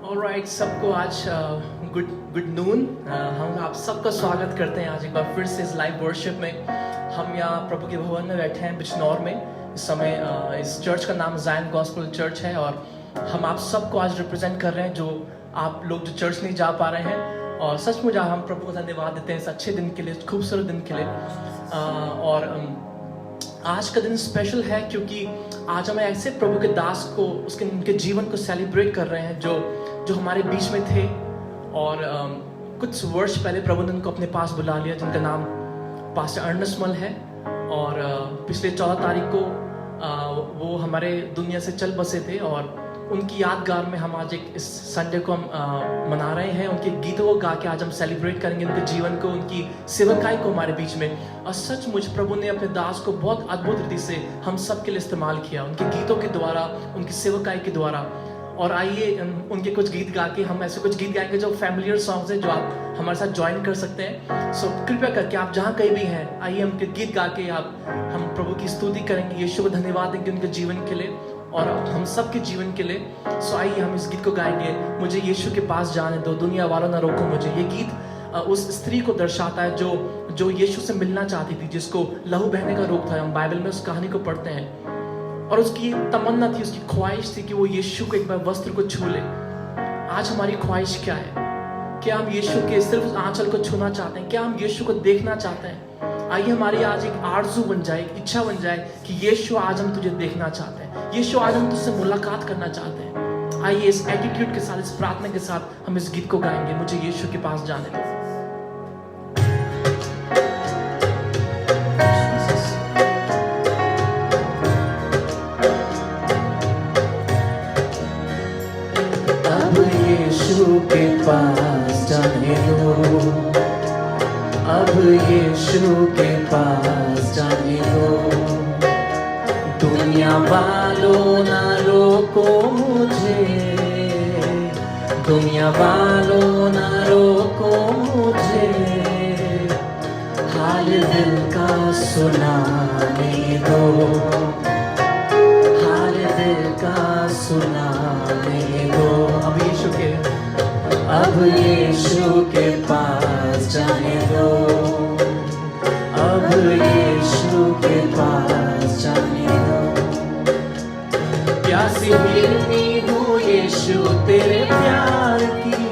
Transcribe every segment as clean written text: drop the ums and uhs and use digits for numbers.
Alright, सबको आज good good noon. हम आप सबका स्वागत करते हैं आज एक बार फिर से इस लाइव वर्शिप में। हम यहाँ प्रभु के भवन में बैठे हैं बिजनौर में। इस समय इस चर्च का नाम ज़ायन गॉस्पेल चर्च है और हम आप सबको आज रिप्रेजेंट कर रहे हैं जो आप लोग जो चर्च नहीं जा पा रहे हैं। और सचमुच हम प्रभु को धन्यवाद देते हैं इस अच्छे दिन के लिए, खूबसूरत दिन के लिए। और आज का दिन स्पेशल है क्योंकि आज हम ऐसे प्रभु के दास को उनके जीवन को सेलिब्रेट कर रहे हैं जो हमारे बीच में थे। और कुछ वर्ष पहले प्रभु ने उनको अपने पास बुला लिया, जिनका नाम पास्टर अर्नेस्ट मल है। और पिछले 14 तारीख को वो हमारे दुनिया से चल बसे थे और उनकी यादगार में हम आज इस संडे को हम मना रहे हैं। उनके गीतों को गा के आज हम सेलिब्रेट करेंगे उनके जीवन को, उनकी सेवकाई को हमारे बीच में। और सचमुच प्रभु ने अपने दास को बहुत अद्भुत रीति से हम सब के लिए इस्तेमाल किया, उनके गीतों के द्वारा, उनकी सेवकाई के द्वारा। और आइए उनके कुछ गीत गा के हम ऐसे कुछ गीत गाएंगे जो फैमिलियर सॉन्ग्स हैं, जो आप हमारे साथ ज्वाइन कर सकते हैं। सो कृपया करके आप जहाँ कहीं भी हैं, आइए उनके गीत गा के हम प्रभु की स्तुति करेंगे, यीशु को धन्यवाद देंगे उनके जीवन के लिए और हम सब के जीवन के लिए। सो आइए हम इस गीत को गाएंगे, मुझे यीशु के पास जाने दो, दुनिया वालों ना रोको मुझे। ये गीत उस स्त्री को दर्शाता है जो यीशु से मिलना चाहती थी, जिसको लहू बहने का रोग था। हम बाइबल में उस कहानी को पढ़ते हैं और उसकी तमन्ना थी, उसकी ख्वाहिश थी कि वो यीशु को एक बार वस्त्र को छू ले। आज हमारी ख्वाहिश क्या है? क्या हम यीशु के सिर्फ आंचल को छूना चाहते हैं? क्या हम यीशु को देखना चाहते हैं? आइए हमारी आज एक आरज़ू बन जाए, एक इच्छा बन जाए कि यीशु आज हम तुझे देखना चाहते हैं, यीशु आज हम तुझसे मुलाकात करना चाहते हैं। आइए इस एटीट्यूड के साथ, इस प्रार्थना के साथ हम इस गीत को गाएंगे, मुझे यीशु के पास जाने दो। यीशु के पास जाने दो, अब यीशु के पास जाने दो। दुनिया वालों ना रोको मुझे, दुनिया वालों ना रोको मुझे। हाल दिल का सुनाने दो, हाल दिल का सुनाने दो। अब यीशु के पास जाने दो, अब यीशु के पास जाने दो। प्यासी हिरनी हूँ यीशु तेरे प्यार की,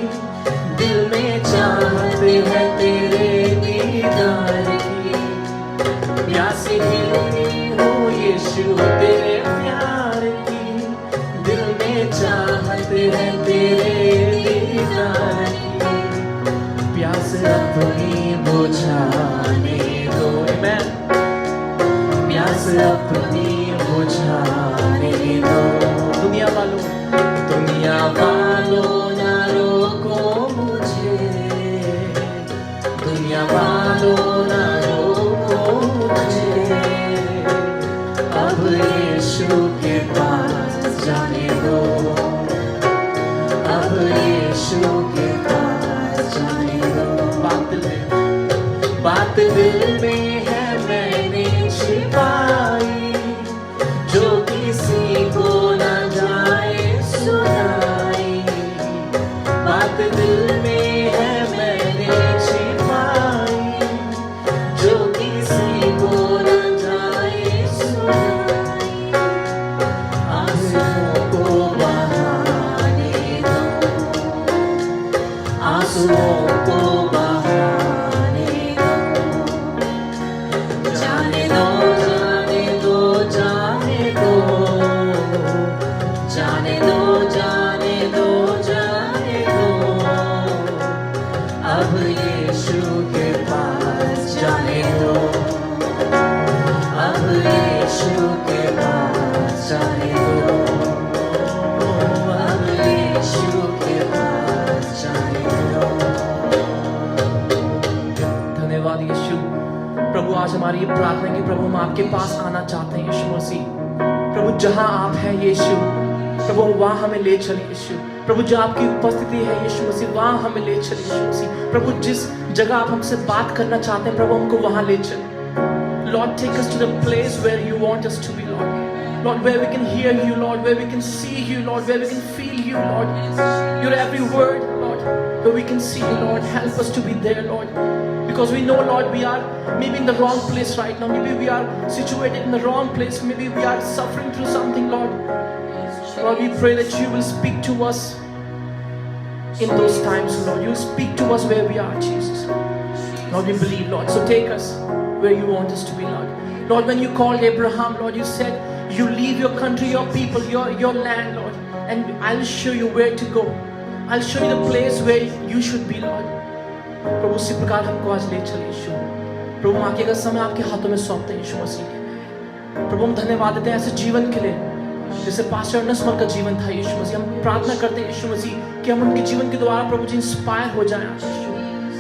दिल में चाहते है तेरे दीदार की। प्यासी हिरनी हूँ यीशु तेरे प्यार की, दिल में चाहते है तेरे प्यास अपनी बुझाने दो। आमीन। प्यास अपनी बुझाने दो। दुनिया वालों ना रोको मुझे, दुनिया वालों ना रोको मुझे। अब यीशु के पास जाने दो, अब यीशु के पास जाने दो। बात दिल में है मैंने छिपाई, जो किसी को न जाए सुनाई। बात दिल में है मैंने छिपाई, जो किसी को न जाए सुनाई। आंसुओं को बहाने दो, आंसुओं को बहाने दो। जाने दो, जाने दो, जाने दो, जाने दो, जाने दो, जाने दो। अब यीशु के पास जाने दो, अब यीशु के पास जाने दो, अब यीशु के पास जाने दो। धन्यवाद यीशु। प्रभु आज हमारी ये प्रार्थना है कि प्रभु हम आपके पास आना चाहते हैं यीशु मसीह। प्रभु जहां आप हैं यीशु, प्रभु वहां हमें ले चले यीशु। प्रभु जहाँ आपकी उपस्थिति है यीशु मसीह, वहां हमें ले चले यीशु मसीह। प्रभु जिस जगह आप हमसे बात करना चाहते हैं प्रभु हमको वहां ले चले। Lord, take us to the place where you want us to be, Lord. Lord, where we can hear you, Lord, where we can see you, Lord, where we can feel you, Lord. Your every word, Lord, where we can see you, Lord. Help us to be there, Lord. Because we know, Lord, we are maybe in the wrong place right now. Maybe we are situated in the wrong place. Maybe we are suffering through something, Lord. Lord, we pray that you will speak to us in those times, Lord. You will speak to us where we are, Jesus. Lord, we believe, Lord. So take us where you want us to be, Lord. Lord, when you called Abraham, Lord, you said, you leave your country, your people, your land, Lord, and I'll show you where to go. I'll show you the place where you should be, Lord. प्रभु उसी प्रकार हमको आज ले चलिए यीशु। प्रभु आगे का समय आपके हाथों में सौंपते हैं यीशु मसीह। प्रभु हम धन्यवाद देते हैं ऐसे जीवन के लिए जैसे पास्टर अर्नेस्ट का जीवन था यीशु मसीह। हम प्रार्थना करते हैं यीशु मसीह कि हम उनके जीवन के द्वारा प्रभु जी इंस्पायर हो जाएं यीशु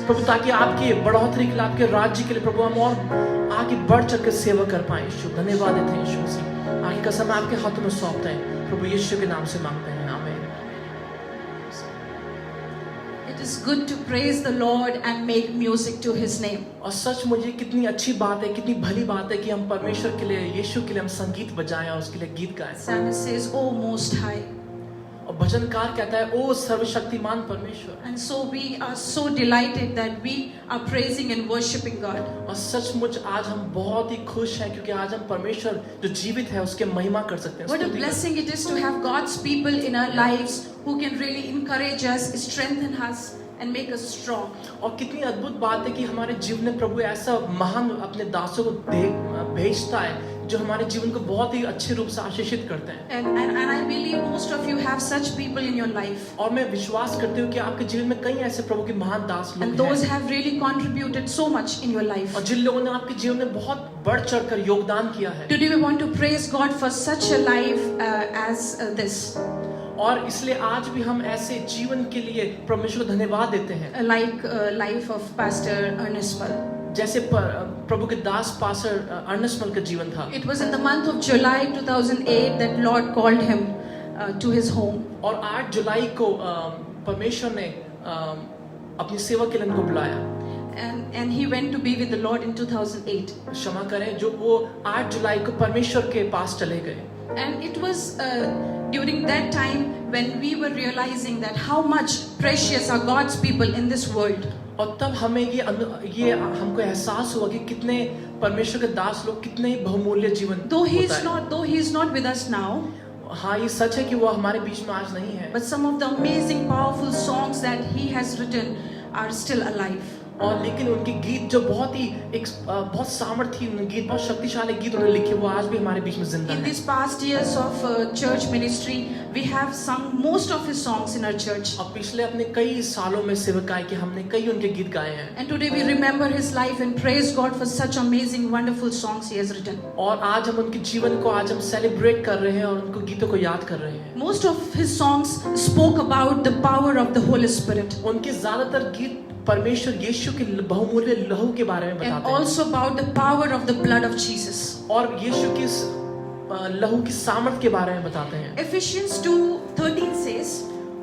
प्रभु, ताकि आपकी बढ़ोतरी के लिए, आपके राज्य के लिए प्रभु हम और आगे बढ़ चढ़ कर सेवा कर पाए यीशु। धन्यवाद देते हैं यीशु मसीह। आगे का समय आपके हाथों में सौंपते हैं प्रभु यीशु के नाम से मांगते हैं, आमीन। It is good to praise the Lord and make music to His name. और सच मुझे कितनी अच्छी बात है, कितनी भली बात है कि हम परमेश्वर के लिए, यीशु के लिए हम संगीत बजाएं और उसके लिए गीत गाएं। Psalmist says, "O Most High." और भजनकार कहता है, ओ सर्वशक्तिमान परमेश्वर। And so we are so delighted that we are praising and worshiping God. और सचमुच आज हम बहुत ही खुश हैं क्योंकि आज हम परमेश्वर जो जीवित है उसके महिमा कर सकते हैं। What a blessing it is to have God's people in our lives who can really encourage us, strengthen us, and make us strong. और कितनी अद्भुत बात है कि हमारे जीवन में प्रभु ऐसा महान अपने दासों को भेजता है जो हमारे जीवन को बहुत ही अच्छे रूप से आशीषित करते हैं। And I believe most of you have such people in your life. और मैं विश्वास करती हूँ कि आपके जीवन में कई ऐसे प्रभु के महान दास लोग And हैं। those have really contributed so much in your life. और जिन लोगों ने आपके जीवन में बहुत बढ़ चढ़कर योगदान किया है। Today we want to praise God for such a life as this. और इसलिए आज भी हम ऐसे जीवन के लिए परमेश्वर को धन्यवाद देते हैं। Like life of Pastor Ernest Mal. जैसे प्रभु के दास पास्टर अर्नेस्ट मल का जीवन था। It was in the month of July 2008 that Lord called him to His home. और 8 जुलाई को परमेश्वर ने अपनी सेवा के लिए उनको बुलाया। And he went to be with the Lord in 2008. क्षमा करें, जो वो 8 जुलाई को परमेश्वर के पास चले गए। And it was during that time when we were realizing that how much precious are God's people in this world. और तब हमें ये हमको एहसास हुआ कि कितने परमेश्वर के दास लोग कितने बहुमूल्य जीवन Though he होता है। is not with us now, हाँ, ये सच है कि वो हमारे बीच में आज नहीं है। but some of the amazing powerful songs that he has written are still alive. और लेकिन उनके गीत जो बहुत ही बहुत सामर्थी गीत, बहुत शक्तिशाली गीत उन्होंने लिखे, वो आज भी हमारे बीच में जिंदा In हैं। these past years of church ministry, we have sung most of his songs in our church. और पिछले अपने कई सालों में सेवकाई के हमने कई उनके गीत गाए हैं। And today we remember his life and praise God for such amazing, wonderful songs he has written. और आज हम उनके जीवन को आज हम सेलिब्रेट कर रहे हैं और उनको गीतों को याद कर रहे हैं। Most of his songs spoke about the power of the Holy Spirit. उनके ज्यादातर गीत परमेश्वर यीशु के बहुमूल्य लहू के बारे में And बताते हैं also about the power of the blood of Jesus. और यीशु की लहू की सामर्थ के बारे में बताते हैं। Ephesians 2:13 says,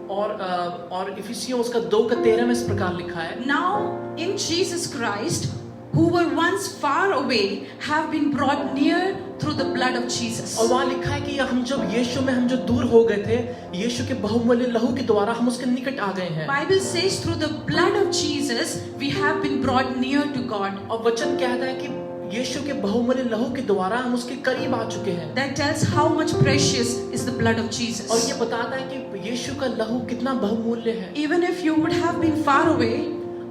और इफिसियों उसका 2:13 में इस प्रकार लिखा है, "Now in Jesus Christ, who were once far away, have been brought near through the blood of Jesus." और वहाँ लिखा है कि हम जब यीशु में हम जो दूर हो गए थे, यीशु के बहुमूल्य लहू के द्वारा हम उसके निकट आ गए हैं। Bible says through the blood of Jesus we have been brought near to God. और वचन कहता है कि यीशु के बहुमूल्य लहू के द्वारा हम उसके करीब आ चुके हैं। That tells how much precious is the blood of और Jesus. ये बताता है कि यीशु का लहू कितना बहुमूल्य है। Even if you would have been far away,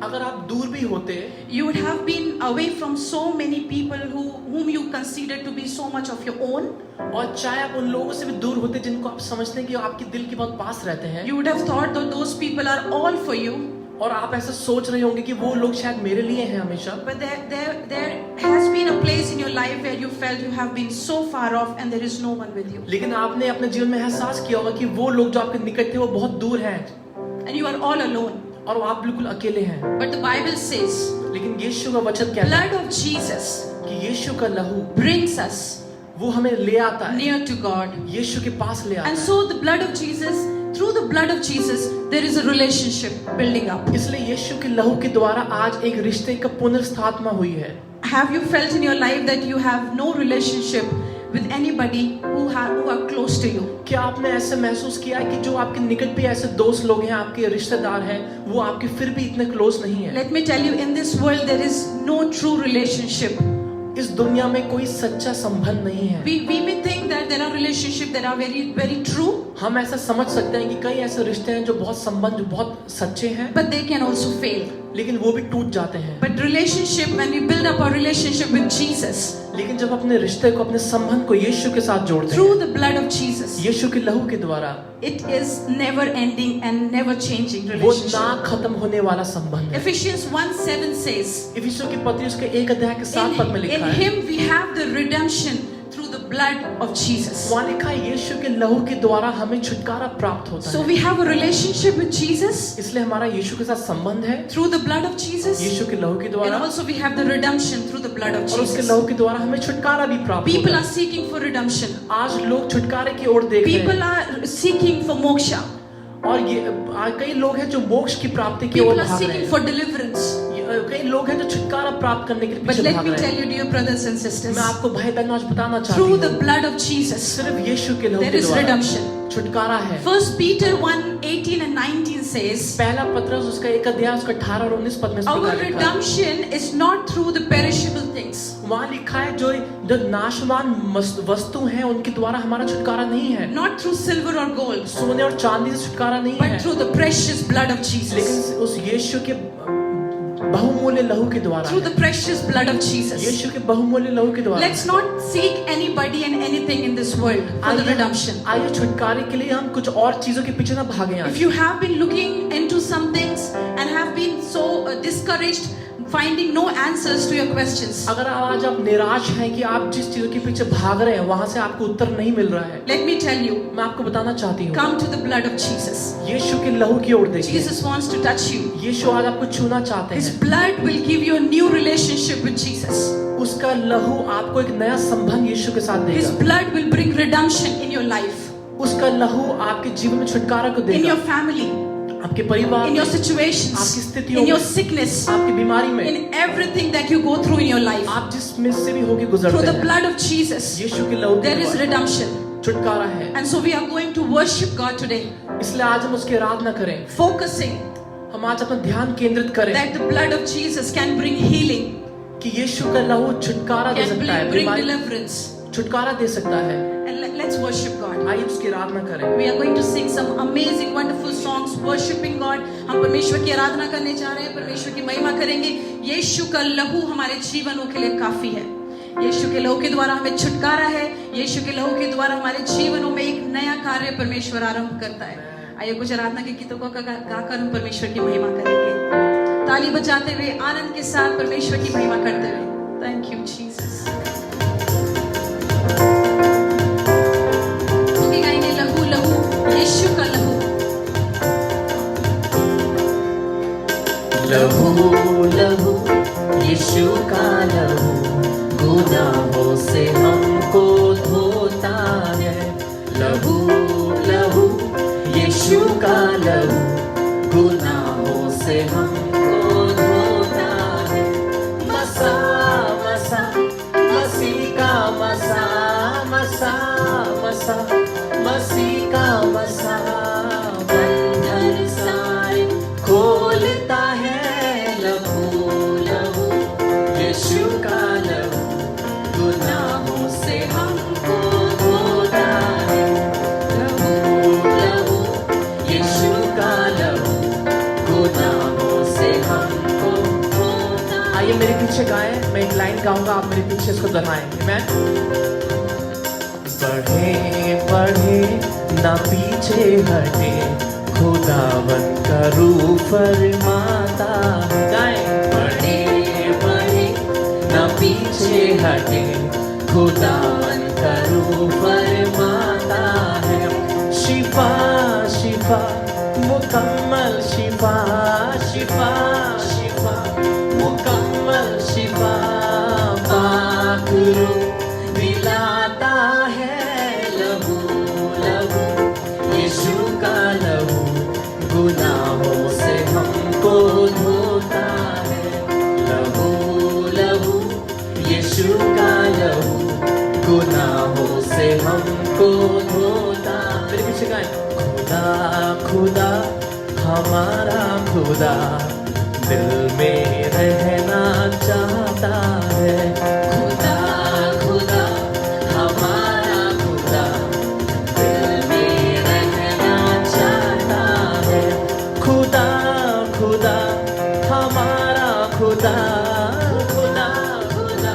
अगर आप दूर भी होते, you would have been away from so many people whom you consider to be so much of your own. और चाहे आप उन लोगों से भी दूर होते जिनको आप समझते हैं कि आपके दिल के बहुत पास रहते हैं, You would have thought that those people are all for you. और आप ऐसा सोच रहे होंगे कि वो लोग शायद मेरे लिए हैं हमेशा। But there has been a place in your life where you felt you have been so far off and there is no one with you. लेकिन आपने अपने जीवन में एहसास किया होगा कि वो लोग जो आपके निकट थे वो बहुत दूर हैं And you are all alone. और आप बिल्कुल अकेले हैं। But the Bible says, लेकिन यीशु का वचन कहता है blood of Jesus कि यीशु का लहू brings us वो हमें ले आता है, near to God. यीशु के पास ले आता And है। so the blood of Jesus, through the blood of Jesus, there is a relationship building up. इसलिए यीशु के लहू के द्वारा आज एक रिश्ते का पुनर्स्थापना हुई है। Have you felt in your life that you have no relationship with anybody who are close to you? क्या आपने ऐसे महसूस किया है कि जो आपके निकट पे ऐसे दोस्त लोग हैं, आपके रिश्तेदार हैं, वो आपके फिर भी इतने क्लोज नहीं है? Let me tell you, in this world there is no true relationship. इस दुनिया में कोई सच्चा संबंध नहीं है। We may think that there are relationships that are very true, हम ऐसा समझ सकते हैं कि कई ऐसे रिश्ते हैं जो बहुत सच्चे हैं, but they can also fail. लेकिन वो भी टूट जाते हैं। But relationship, when we build up our relationship with Jesus, लेकिन जब अपने रिश्ते को, अपने संबंध को यीशु के साथ जोड़ते through हैं, the blood of Jesus, यीशु के लहू के द्वारा, it is never ending and never changing वो relationship. ना खत्म होने वाला संबंध है। Ephesians 1:7 says, इफिसियों की पत्री उसके 1 अध्याय के 7 पद में in लिखा है, him we have the redemption through the blood of Jesus. वहाँ लिखा है यीशु के लहू के द्वारा हमें छुटकारा प्राप्त होता So है। we have a relationship with Jesus इसलिए हमारा यीशु के साथ संबंध है through the blood of Jesus, यीशु के लहू के and द्वारा, also we have the redemption through the blood of और उसके Jesus. लहू के द्वारा हमें छुटकारा भी प्राप्त People होता are है। seeking for redemption. आज लोग छुटकारे की ओर देख रहे People हैं, are seeking for moksha. और ये कई लोग हैं जो मोक्ष की प्राप्ति की ओर People are भाग रहे seeking हैं। for deliverance. कई लोग हैं जो छुटकारा प्राप्त करने के लिए But पीछे let भाग me रहे tell हैं। you, dear brothers and sisters, मैं आपको भाई बहनों आज बताना चाहती through the हूँ, blood of Jesus, सिर्फ यीशु के लहू there के is द्वारा redemption. छुटकारा है। 1 Peter 1:18 and 19 says, पहला पत्रस उसका 1 अध्याय उसका 18 और 19 पद में इस our प्रकार लिखा है। redemption is not through the perishable things, वहाँ लिखा है जो नाशवान वस्तु हैं उनके द्वारा हमारा छुटकारा नहीं है, not through silver or gold, सोने और चांदी से छुटकारा नहीं है, but through the precious blood of Jesus. लेकिन उस यीशु के बहुमूल्य लहू के द्वारा Through the है। precious blood of Jesus. यीशु के बहुमूल्य लहू के द्वारा। Let's not seek anybody and anything in this world for the redemption. आइए छुटकारे के लिए हम कुछ और चीजों के पीछे ना भागें। If you have been looking into some things and have been so discouraged, finding no answers to your questions, अगर आज आप निराश हैं कि आप जिस चीजों के पीछे भाग रहे हैं वहां से आपको उत्तर नहीं मिल रहा है, let me tell you, मैं आपको बताना चाहती हूँ, come to the blood of Jesus. यीशु के लहू की ओर देखिए। Jesus wants to touch you. यीशु आज आपको छूना चाहते His हैं। blood will give you a new relationship with Jesus. उसका लहू आपको एक नया संबंध यीशु के साथ His देगा। blood will bring redemption in your life, उसका लहू आपके जीवन में छुटकारा को in देगा, your family, आपके परिवार in में, your situations, आपकी स्थितियों in your में, sickness, आपकी बीमारी में, in everything that you go through in your life. आप जिसमें से भी होके Through गुजरते the हैं, blood of Jesus, यीशु के लहू के there is द्वारा redemption. छुटकारा है। And so we are going to worship God today, इसलिए आज हम उसकी आराधना करें, focusing हम आज अपना ध्यान केंद्रित करें that the blood of Jesus can bring healing, कि यीशु का लहू छुटकारा दे can सकता है, bring बीमारी deliverance. छुटकारा दे सकता है। And let's worship God. आइए उसकी आराधना करें। We are going to sing some amazing, wonderful songs, worshiping God. हम परमेश्वर की आराधना करने जा रहे हैं, परमेश्वर की महिमा करेंगे। यीशु का लहू हमारे जीवनों के लिए काफी है। यीशु के लहू के द्वारा हमें छुटकारा है। यीशु के लहू के द्वारा हमारे जीवनों में एक नया कार्य परमेश्वर आरंभ करता है। आइए कुछ आराधना के गीतों को गाकर हम परमेश्वर की महिमा करेंगे, ताली बजाते हुए, आनंद के साथ परमेश्वर की महिमा करते हुए। Thank you, Jesus. लहू लहू यीशु का लहू, लहू लहू यीशु का लहू गुनाहों से हमको धोता है। लहू लहू यीशु का लहू गुनाहों से हमको धोता है। मसा मसा मसीह का मसा मसा मसा मसीह का मसा बंधन सारे खोलता है। लहू लहू यीशु का लहू गुनाहों से हमको धोता है। लहू लहू यीशु का लहू गुनाहों से हमको धोता है। आइए मेरे पीछे गाएं, मैं एक लाइन गाऊंगा, आप मेरे पीछे इसको दोहराएं। मैं बढ़े बढ़े ना पीछे हटे, खुदावन का रूह फरमाता है। गाएं, बढ़े बढ़े न पीछे हटे, खुदावन का रूह फरमाता है। शिफा शिफा मुकम्मल शिफा, शिफा शिफा मुकम्मल शिफा, पाक रूह दिलाता है। लहू लहू यीशु का लहू गुनाहों से हमको धोता है। लहू लहू यीशु का लहू गुनाहों खुदा हमारा खुदा दिल में रहना चाहता है। खुदा खुदा हमारा खुदा दिल में रहना चाहता है। खुदा खुदा हमारा खुदा खुदा खुदा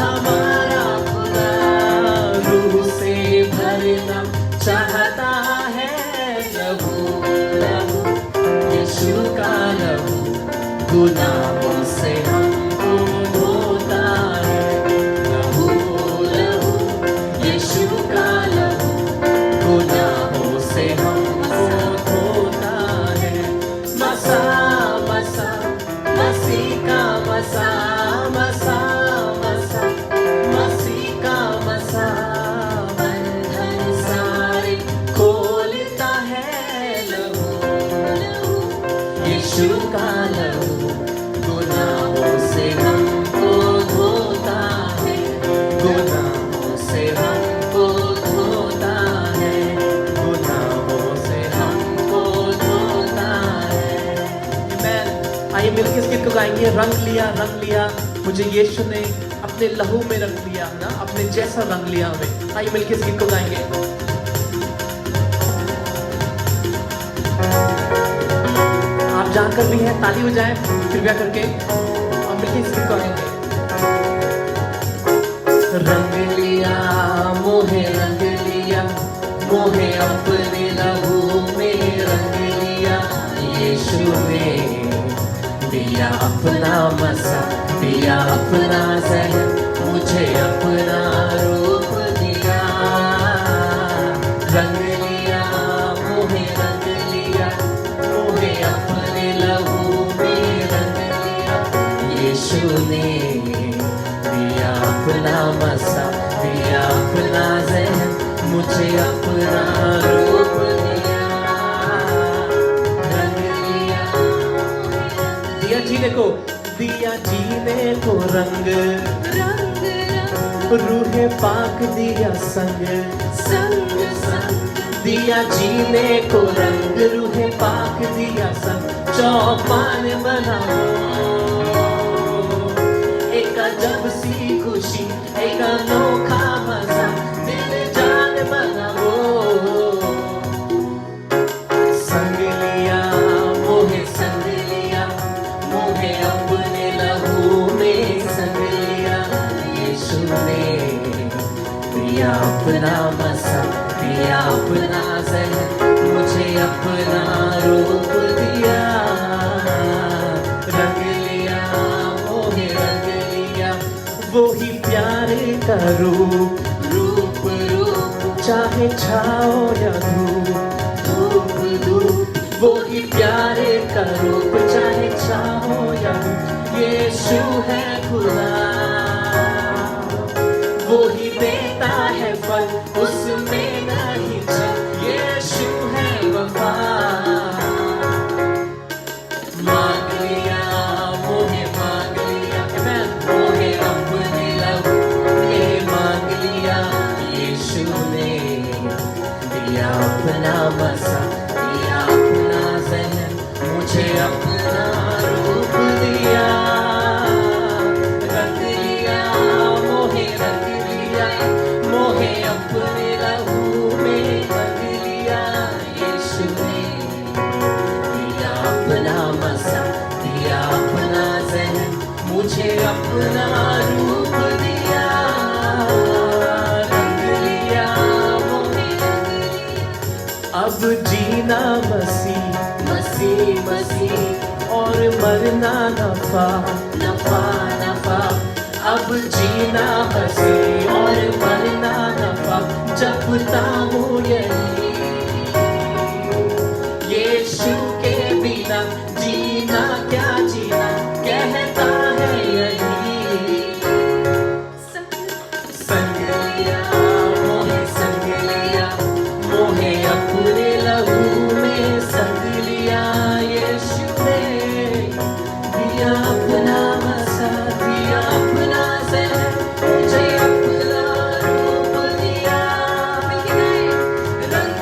हमारा खुदा रूह से भरना चाहता है। लहू लहू यीशु का लहू गुनाहों से हमको धोता है। लहू लहू यीशु का लहू गुनाहों से हमको धोता है। मसा मसा मसीह का मसा मसा मसा मसीह का मसा बंधन सारे खोलता है। लहू लहू यीशु का लहू गुनाहों से हमको धोता है। गुनाहों से हमको धोता है। गुनाहों से हमको धोता है। Amen. आइए मिलकर इस गीत को गाएंगे। रंग लिया मुझे यीशु ने अपने लहू में रंग लिया ना, अपने जैसा रंग लिया हमें। आइए मिलकर इस गीत को गाएंगे। आप जानकर भी हैं, ताली हो जाए कृपया करके और मिलकर इस गीत को गाएंगे। रंग लिया मोहे रंग लिया मोहे अपने लहू में रंग लिया। यीशु ने दिया अपना मसा दिया अपना जहन मुझे अपना रूप दिया। रंग लिया मोहे अपने लहू में रंग लिया। यीशु ने दिया अपना मसा दिया अपना जहन मुझे अपना रूप दिया। रंग लिया दिया जीने को रंग रंग रूहे पाक दिया संग संग संग दिया जीने को रंग रूहे पाक दिया संग। चौपान बनाओ एक अजब सी खुशी एक अनोखा मजा दिल जान बनाओ। संग लिया मोहे अपने लहू में संग लिया। यीशु ने दिया अपना मसा दिया अपना जहन मुझे अपना रूप दिया। रंग लिया मोहे रंग लिया वो ही प्यारे का रूप रूप रूप चाहे छाओ या धूप धूप धूप वो ही प्यारे का रूप चाहे छाओ या धूप। यीशु है खुदा वो ही देता है फल उसमें नहीं छल। यीशु है वफा मांग लिया मोहे अपने लहू में मांग लिया। यीशु ने दिया अपना मसा दिया अपना जहन मुझे अपना रूप दिया। रंग लिया मोहे अपने लहू में रंग लिया। यीशु ने दिया अपना मसा दिया अपना जहन मुझे अपना रूप दिया। रंग लिया मोहे रंग लिया अब जीना मसीह मसीह और मरना नफा नफा नफा। अब जीना मसीह और मरना नफा जपता हूँ यही। यीशु के बिना जीना क्या जीना कहता है यही। संग लिया मोहे अपने लहू में संग लिया। यीशु ने दिया अपना मसा दिया अपना जहन मुझे अपना रूप दिया। रंग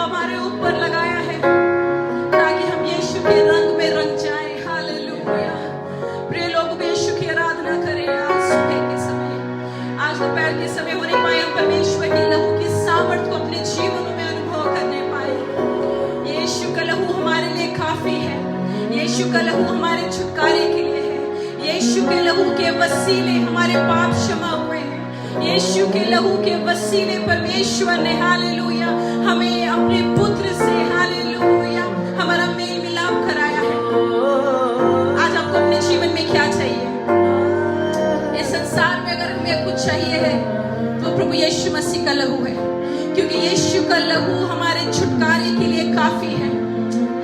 हमारे ऊपर लगाया है ताकि हम यीशु के रंग में रंग जाए। हालेलुया। प्रिय लोग, यीशु की आराधना करें। आज सुबह के समय, आज दोपहर के समय होने पाए हम परमेश्वर के लहू की सामर्थ को अपने जीवन में अनुभव करने पाए। यीशु का लहू हमारे लिए काफी है। यीशु का लहू हमारे छुटकारे के लिए है। यीशु के लहू के वसीले हमारे पाप क्षमा हुए हैं। यीशु के लहू के वसीले परमेश्वर ने हालेलुया हमें अपने पुत्र से हालेलुया हमारा मेल मिलाप कराया है। आज आपको अपने जीवन में क्या चाहिए? इस संसार में अगर हमें कुछ चाहिए है तो प्रभु यीशु मसीह का लहू है, क्योंकि यीशु का लहू हमारे छुटकारे के लिए काफी है।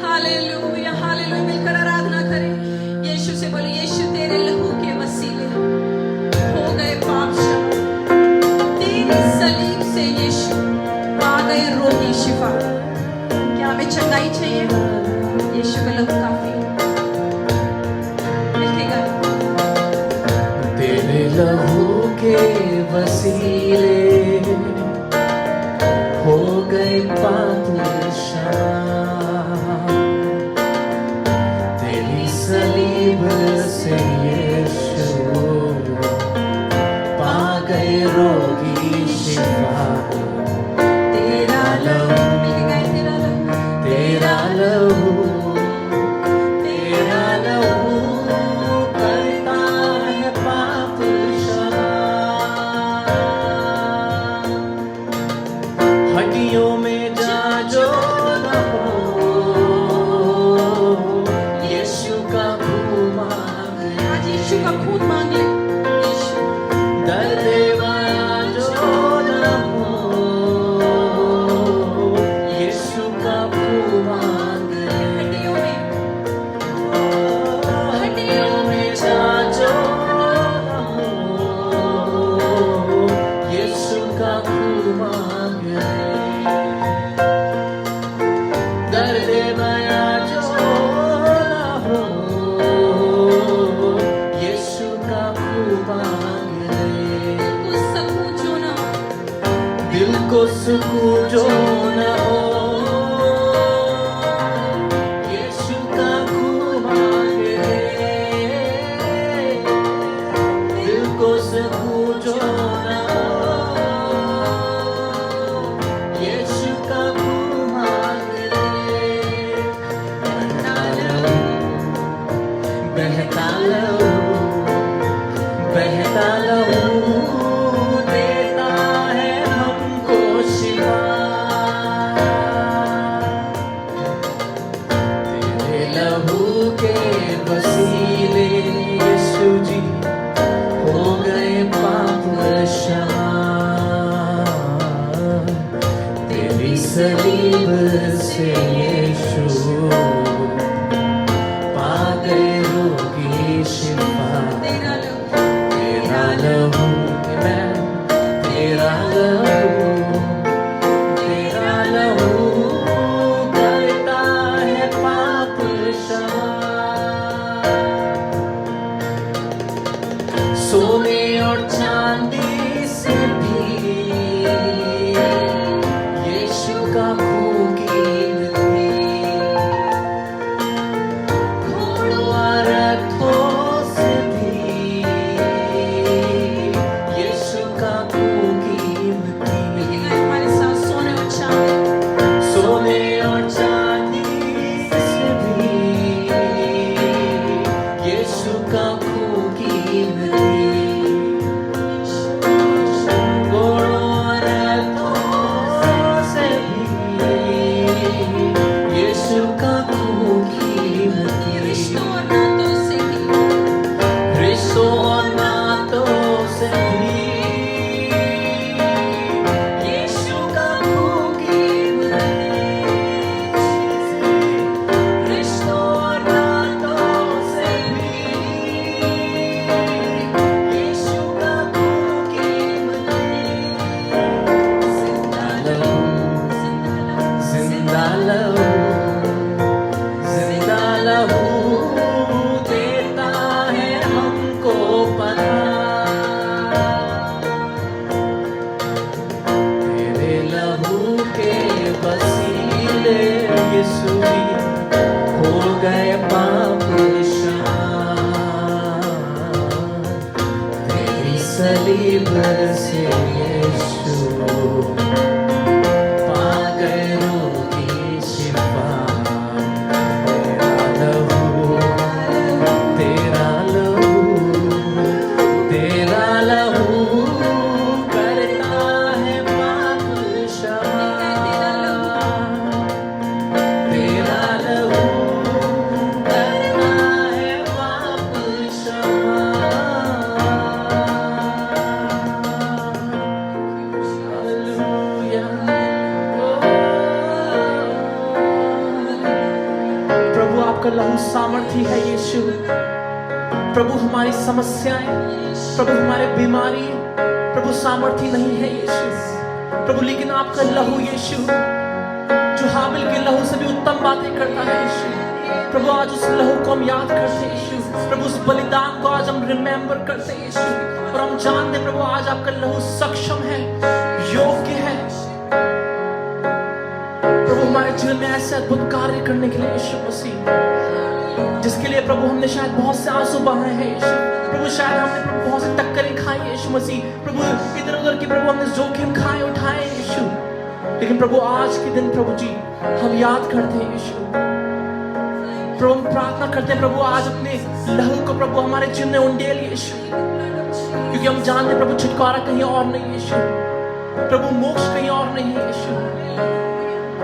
Hallelujah, hallelujah. मिलकर आराधना करें। यीशु से बोले, यीशु तेरे लहू के वसीले हो गए पाप क्षमा। तेरी सलीब से यीशु पा गए रोगी शिफा। क्या हमें चंगाई चाहिए? यीशु का लहू काफी है। मिलके गाएं। तेरे लहू के वसीले हो गए पाप क्षमा। तेरी सलीब से यीशु पा गए रोगी शिफा। तेरा लहू, मिलके गाएं। तेरा लहू, तेरा लहू, तेरा लहू करता है पाप क्षमा। हड्डियों में जाजो न हो, यीशु का खून मांग ले। आज यीशु का खून मांग ले। यीशु दर्द जो न हो, यीशु का खून मांग ले। हड्डियों में हड्डियों में जाजो न हो, यीशु का खून मांग ले। दर्द माया जो न हो, यीशु का खून मांग ले। कुछ सकून जो ना हो, दिल को सुकून जो न हो, यीशु का खून मांग ले। दिल को सुकून जो न हो, यीशु का खून मांग ले। बहता लहू, बहता लहू देता है हमको शिफा। यीशु जी हो गए पाप शांत तेरी सलीब से यीशु पा गए रोगी शिफा तेरा लहू करता है पाप क्षमा तेरा लहू करता है पाप क्षमा हालेलुया प्रभु आपका लहू सामर्थी है यीशु प्रभु हमारी समस्याएं प्रभु हमारे बीमारी प्रभु सामर्थी नहीं है यीशु प्रभु लेकिन आपका लहू यीशु जो हाबिल के लहू से भी उत्तम बातें करता है यीशु प्रभु आज उस लहू को हम याद करते हैं यीशु प्रभु उस बलिदान को आज हम रिमेंबर करते हैं यीशु और हम जानते हैं प्रभु आज आपका लहू सक्षम है योग्य है प्रभु हमारे जीवन में ऐसे अद्भुत कार्य करने के लिए यीशु मसीह जिसके लिए प्रभु हमने शायद बहुत से आंसू बहाए हैं यीशु प्रभु शायद हमने प्रभु बहुत से टक्करें खाई हैं यीशु मसीह प्रभु इधर उधर की प्रभु हमने जोखिम खाए उठाए हैं यीशु लेकिन प्रभु आज के दिन प्रभु जी हम याद करते हैं यीशु प्रभु हम प्रार्थना करते हैं प्रभु आज अपने लहू को प्रभु हमारे जीवन में उंडेल यीशु क्योंकि हम जानते हैं प्रभु छुटकारा कहीं और नहीं यीशु प्रभु मोक्ष कहीं और नहीं है यीशु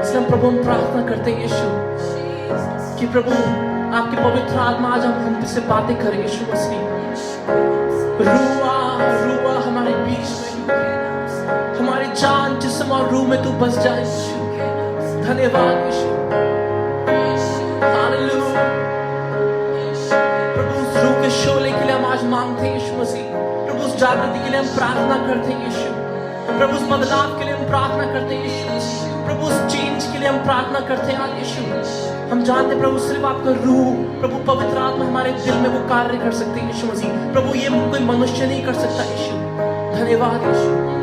इसलिए प्रभु हम प्रार्थना करते हैं यीशु कि प्रभु आपके पवित्र आत्मा आज हम से बातें करें यीशु मसीह रुआ हमारे बीच में हमारी जान जिस्म और रूह में तू बस जाए यीशु धन्यवाद यीशु हालेलुया प्रभु उस रूह के शोले के लिए हम आज मांगते हैं यीशु मसीह प्रभु उस जागृति के लिए हम प्रार्थना करते हैं यीशु प्रभु उस बदलाव के लिए हम प्रार्थना करते हैं यीशु प्रभु उस चेंज के लिए हम प्रार्थना करते हैं यीशु हम जानते हैं प्रभु सिर्फ आपका रूह प्रभु पवित्र आत्मा हमारे दिल में वो कार्य कर सकते हैं यीशु मसीह प्रभु ये कोई मनुष्य नहीं कर सकता यीशु धन्यवाद यीशु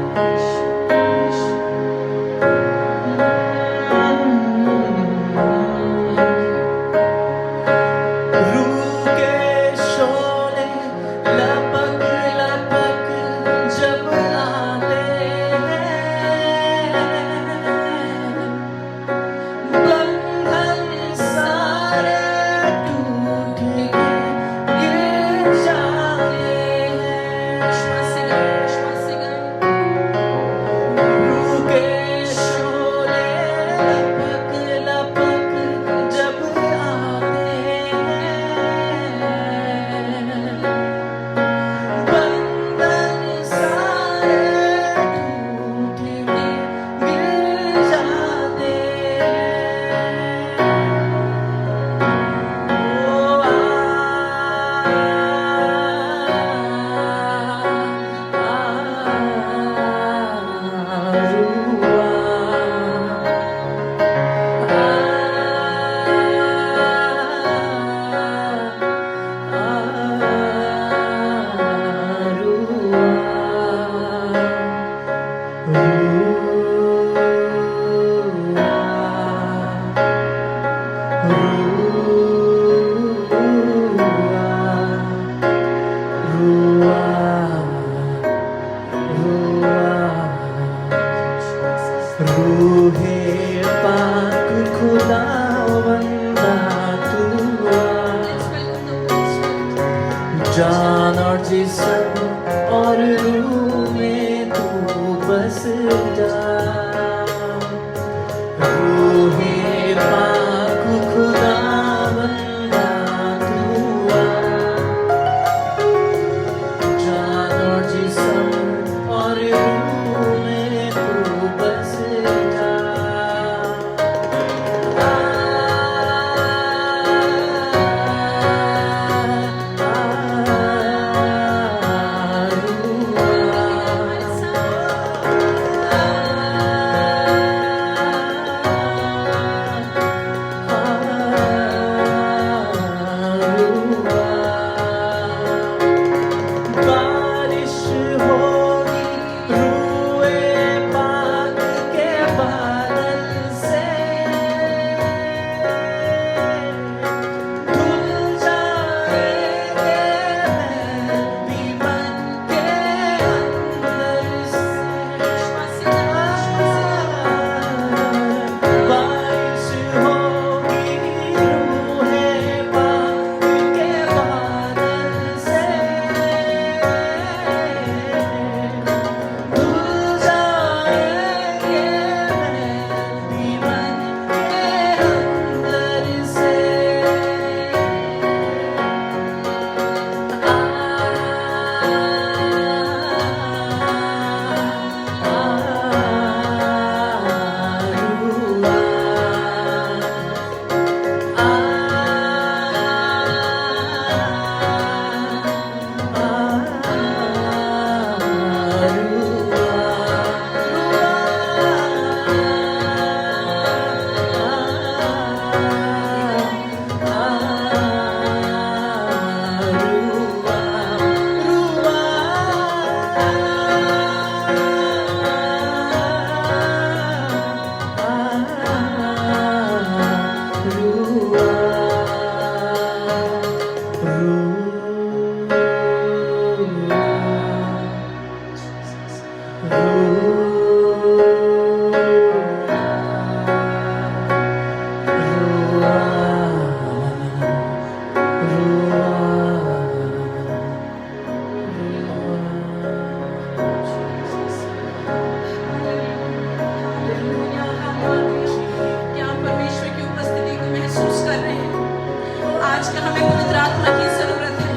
आजकल हमें पवित्र आत्मा की जरूरत है।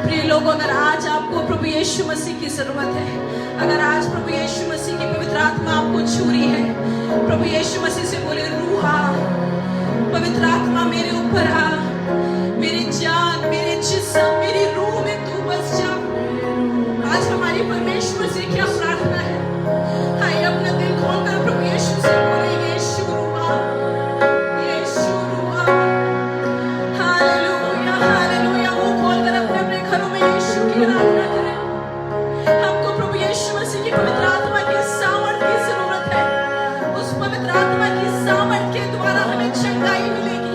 प्रिय लोग, अगर आज आपको प्रभु यीशु मसीह की जरूरत है, अगर आज प्रभु यीशु मसीह की पवित्र आत्मा आपको छू रही है, प्रभु यीशु मसीह से बोले, रूह आ, पवित्र आत्मा मेरे ऊपर आ, मेरी जान, मेरे जिस्म, मेरी रूह में तू बस जा। आज हमारी परमेश्वर से क्या प्रार्थना है? आइए अपना दिल खोलकर प्रभु यीशु से बोले, यीशु रूह आ, यीशु रूह आ। Hallelujah, hallelujah. मुंह खोलकर अपने अपने घरों में यीशु की आराधना करें। हमको प्रभु यीशु मसीह की पवित्र आत्मा की सामर्थ की जरूरत है। उस पवित्र आत्मा की सामर्थ के द्वारा हमें चंगाई मिलेगी।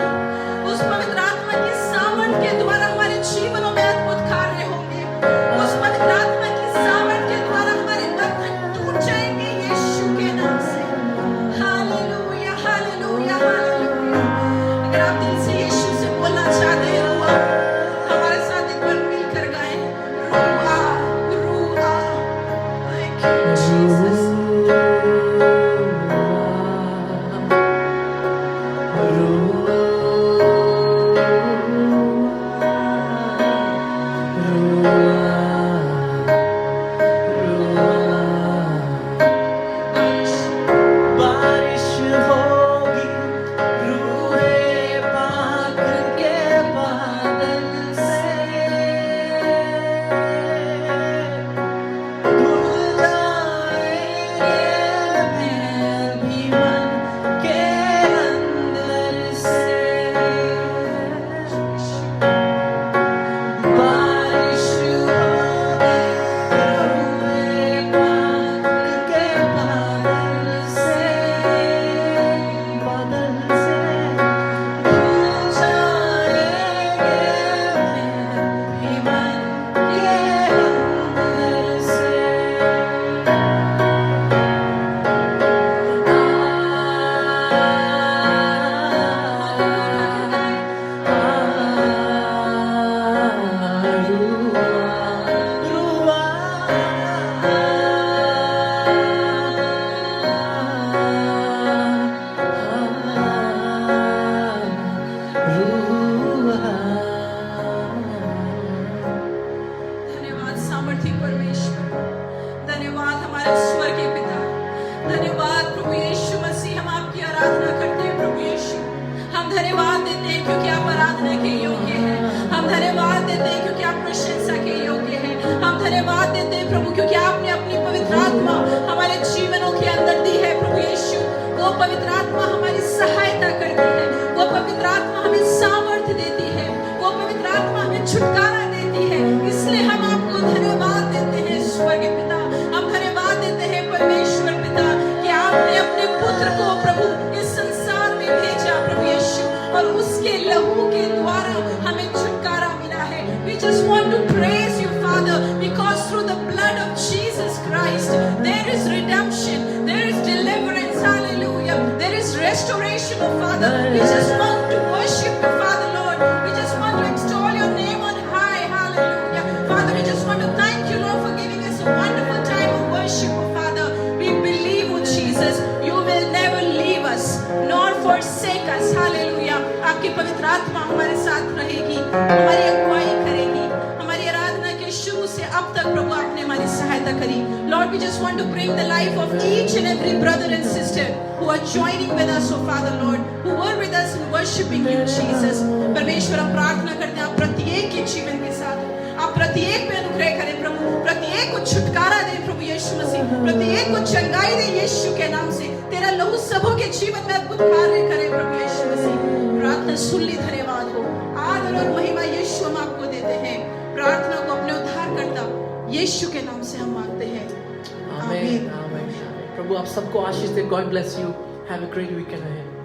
उस पवित्र आत्मा की सामर्थ के द्वारा हमारे जीवनों में अद्भुत कार्य होंगे। उस पवित्र आत्मा की सामर्थ के द्वारा हमारे बंधन टूट जाएंगे यीशु के नाम से। Hallelujah, hallelujah, hallelujah. अगर आप दिल से यीशु से बोलना चाहते हैं, रूह आ, हमारे साथ एक बार मिलकर गाएं, रूह आ, रूह आ। Thank you, Jesus. बारिश होगी रूहे पाक के बादल से, धुल जाएंगे महल भी मन के अंदर से। बारिश होगी रूहे पाक के बादल से, बादल से धुल जाएंगे महल भी मन के अंदर से। धन्यवाद सामर्थी परमेश्वर, धन्यवाद हमारे स्वर्गीय पिता, धन्यवाद प्रभु यीशु मसीह। हम आपकी आराधना करते हैं प्रभु यीशु। हम धन्यवाद देते हैं क्योंकि आप आराधना के योग्य हैं। हम धन्यवाद देते हैं क्योंकि आप प्रशंसा के योग्य हैं। हम धन्यवाद देते हैं प्रभु क्योंकि आपने अपनी पवित्र आत्मा हमारे जीवनों के अंदर दी है प्रभु यीशु। वो पवित्र आत्मा हमारी सहायता करती है, वो पवित्र आत्मा हमें सामर्थ्य देती है, वो पवित्र आत्मा हमें छुटकारा देती है। इसलिए हम आपको धन्यवाद देते हैं स्वर्गीय पिता। हम धन्यवाद देते हैं परमेश्वर पिता कि आपने अपने पुत्र को प्रभु इस संसार में भेजा प्रभु यीशु, और उसके लहू के द्वारा हमें छुटकारा मिला है। We just want to praise you Father because through the blood of Jesus Christ there is redemption, there is deliverance, hallelujah, there is restoration, oh Father. We just want to worship you Father Lord. We just want to extol your name on high, hallelujah. Father, we just want to thank you Lord for giving us a wonderful time of worship, oh Father. We believe, oh Jesus, you will never leave us nor forsake us, hallelujah. आपकी पवित्र आत्मा हमारे साथ रहेगी, हमारी अगुवाई करेगी। हमारी आराधना के शुरू से अब तक प्रभु आपने हमारी सहायता करी। Lord, we just want to bring the life of each and every brother and sister who are joining with us, oh Father Lord, who were with us in worshiping you Jesus. परमेश्वर, हम प्रार्थना करते हैं आप प्रत्येक के जीवन के साथ हो। आप प्रत्येक पे अनुग्रह करें प्रभु, प्रत्येक को छुटकारा दें प्रभु यीशु मसीह, प्रत्येक को चंगाई दें यीशु के नाम से। तेरा लहू सबों के जीवन में अद्भुत कार्य करे प्रभु यीशु मसीह। प्रार्थना सुन ली, धन्यवाद हो। आदर और महिमा यीशु हम आपको देते हैं। प्रार्थना को अपने उद्धारकर्ता यीशु के नाम से हम मांगते हैं, आमीन, आमीन। प्रभु आप सबको आशीष दे। God bless you. Have a great weekend ahead.